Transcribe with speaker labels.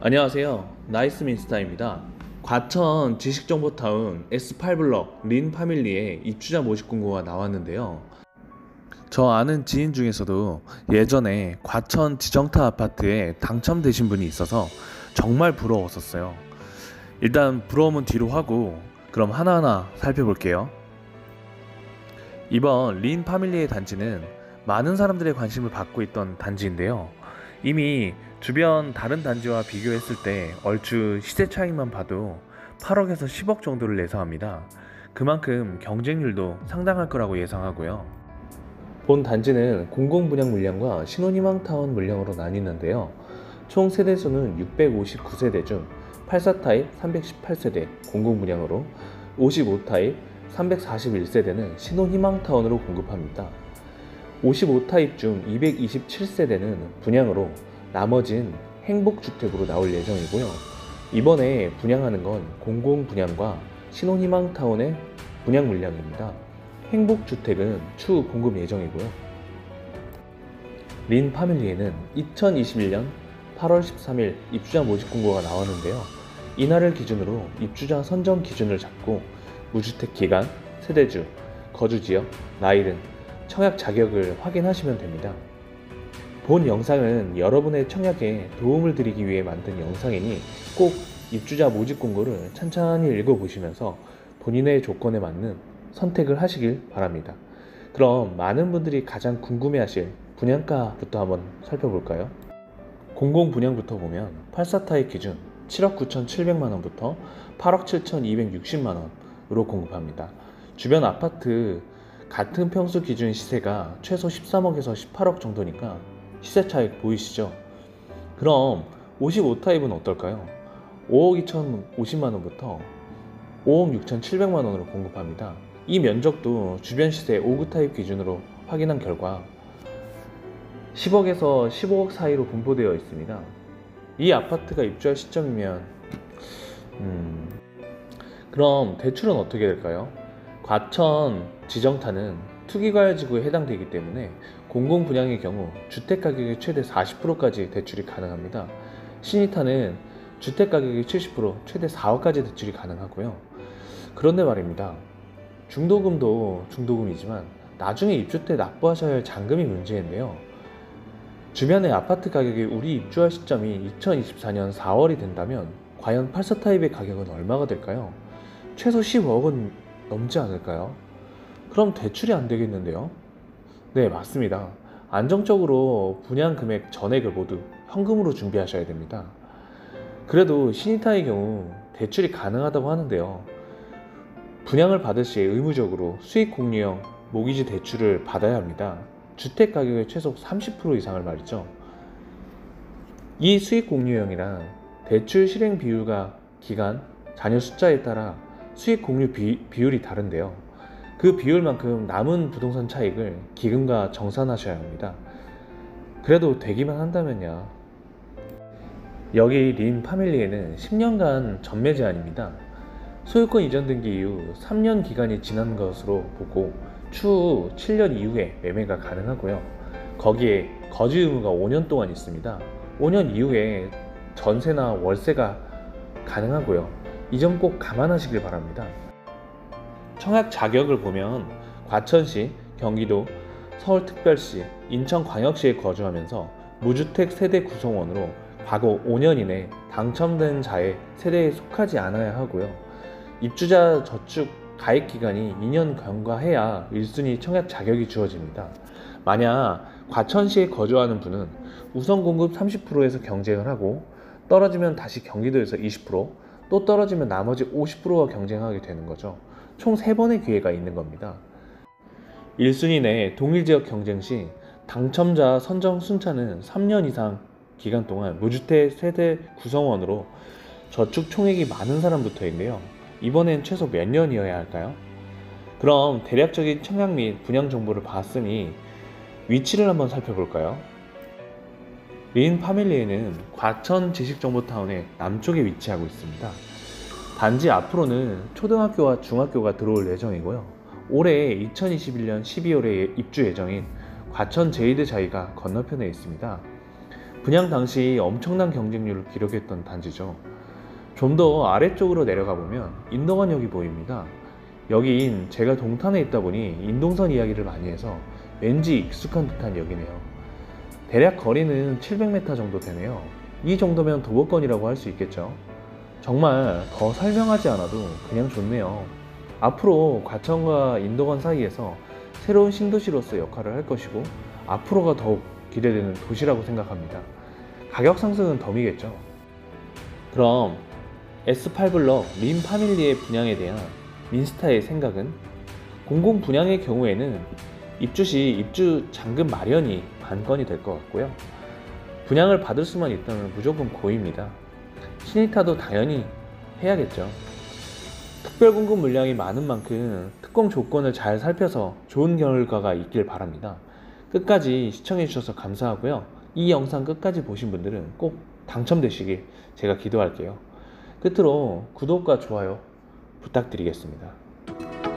Speaker 1: 안녕하세요. 나이스민스타입니다. 과천 지식정보타운 S8블럭 린 파밀리에 입주자 모집 공고가 나왔는데요. 저 아는 지인 중에서도 예전에 과천 지정타 아파트에 당첨되신 분이 있어서 정말 부러웠었어요. 일단 부러움은 뒤로 하고 그럼 하나하나 살펴볼게요. 이번 린 파밀리의 단지는 많은 사람들의 관심을 받고 있던 단지인데요. 이미 주변 다른 단지와 비교했을 때 얼추 시세 차익만 봐도 8억에서 10억 정도를 예상합니다. 그만큼 경쟁률도 상당할 거라고 예상하고요. 본 단지는 공공분양 물량과 신혼희망타운 물량으로 나뉘는데요. 총 세대수는 659세대 중 84타입 318세대 공공분양으로, 55타입 341세대는 신혼희망타운으로 공급합니다. 55타입 중 227세대는 분양으로, 나머진 행복주택으로 나올 예정이고요. 이번에 분양하는 건 공공분양과 신혼희망타운의 분양 물량입니다. 행복주택은 추후 공급 예정이고요. 린 파밀리에는 2021년 8월 13일 입주자 모집 공고가 나왔는데요. 이날을 기준으로 입주자 선정 기준을 잡고 무주택 기간, 세대주, 거주지역, 나이 등 청약 자격을 확인하시면 됩니다. 본 영상은 여러분의 청약에 도움을 드리기 위해 만든 영상이니 꼭 입주자 모집 공고를 천천히 읽어보시면서 본인의 조건에 맞는 선택을 하시길 바랍니다. 그럼 많은 분들이 가장 궁금해하실 분양가부터 한번 살펴볼까요? 공공분양부터 보면 84타입 기준 7억 9,700만원부터 8억 7,260만원으로 공급합니다. 주변 아파트 같은 평수 기준 시세가 최소 13억에서 18억 정도니까 시세 차익 보이시죠? 그럼 55타입은 어떨까요? 5억 2,050만원부터 5억 6,700만원으로 공급합니다. 이 면적도 주변 시세 59타입 기준으로 확인한 결과 10억에서 15억 사이로 분포되어 있습니다. 이 아파트가 입주할 시점이면 그럼 대출은 어떻게 될까요? 과천 지정타는 투기과열지구에 해당되기 때문에 공공분양의 경우 주택가격의 최대 40%까지 대출이 가능합니다. 신희타는 주택가격의 70%, 최대 4억까지 대출이 가능하고요. 그런데 말입니다. 중도금도 중도금이지만 나중에 입주 때 납부하셔야 할 잔금이 문제인데요. 주변의 아파트 가격이 우리 입주할 시점이 2024년 4월이 된다면 과연 84타입의 가격은 얼마가 될까요? 최소 15억은 넘지 않을까요? 그럼 대출이 안 되겠는데요? 네, 맞습니다. 안정적으로 분양 금액 전액을 모두 현금으로 준비하셔야 됩니다. 그래도 신희타의 경우 대출이 가능하다고 하는데요. 분양을 받을 시 의무적으로 수익 공유형 모기지 대출을 받아야 합니다. 주택 가격의 최소 30% 이상을 말이죠. 이 수익 공유형이란 대출 실행 비율과 기간, 자녀 숫자에 따라 수익 공유 비율이 다른데요. 그 비율만큼 남은 부동산 차익을 기금과 정산하셔야 합니다. 그래도 되기만 한다면야. 여기 린 파밀리에는 10년간 전매 제한입니다. 소유권 이전 등기 이후 3년 기간이 지난 것으로 보고 추후 7년 이후에 매매가 가능하고요. 거기에 거주 의무가 5년 동안 있습니다. 5년 이후에 전세나 월세가 가능하고요. 이 점 꼭 감안하시길 바랍니다. 청약 자격을 보면 과천시, 경기도, 서울특별시, 인천광역시에 거주하면서 무주택 세대 구성원으로 과거 5년 이내 당첨된 자의 세대에 속하지 않아야 하고요. 입주자 저축 가입 기간이 2년 경과해야 1순위 청약 자격이 주어집니다. 만약 과천시에 거주하는 분은 우선 공급 30%에서 경쟁을 하고 떨어지면 다시 경기도에서 20%, 또 떨어지면 나머지 50%와 경쟁하게 되는 거죠. 총 3번의 기회가 있는 겁니다. 1순위 내 동일지역 경쟁 시 당첨자 선정 순차는 3년 이상 기간 동안 무주택 세대 구성원으로 저축 총액이 많은 사람부터인데요. 이번엔 최소 몇 년이어야 할까요? 그럼 대략적인 청약 및 분양 정보를 봤으니 위치를 한번 살펴볼까요? 린 파밀리에는 과천 지식정보타운의 남쪽에 위치하고 있습니다. 단지 앞으로는 초등학교와 중학교가 들어올 예정이고요. 올해 2021년 12월에 입주 예정인 과천 제이드 자이가 건너편에 있습니다. 분양 당시 엄청난 경쟁률을 기록했던 단지죠. 좀 더 아래쪽으로 내려가 보면 인덕원역이 보입니다. 여긴 제가 동탄에 있다 보니 인동선 이야기를 많이 해서 왠지 익숙한 듯한 역이네요. 대략 거리는 700m 정도 되네요. 이 정도면 도보권이라고 할 수 있겠죠. 정말 더 설명하지 않아도 그냥 좋네요. 앞으로 과천과 인덕원 사이에서 새로운 신도시로서 역할을 할 것이고 앞으로가 더욱 기대되는 도시라고 생각합니다. 가격 상승은 덤이겠죠. 그럼 S8블럭 림 파밀리의 분양에 대한 민스타의 생각은? 공공 분양의 경우에는 입주 시 입주 잔금 마련이 관건이 될 것 같고요. 분양을 받을 수만 있다면 무조건 고입니다. 신의타도 당연히 해야겠죠. 특별 공급 물량이 많은 만큼 특공 조건을 잘 살펴서 좋은 결과가 있길 바랍니다. 끝까지 시청해주셔서 감사하고요. 이 영상 끝까지 보신 분들은 꼭 당첨되시길 제가 기도할게요. 끝으로 구독과 좋아요 부탁드리겠습니다.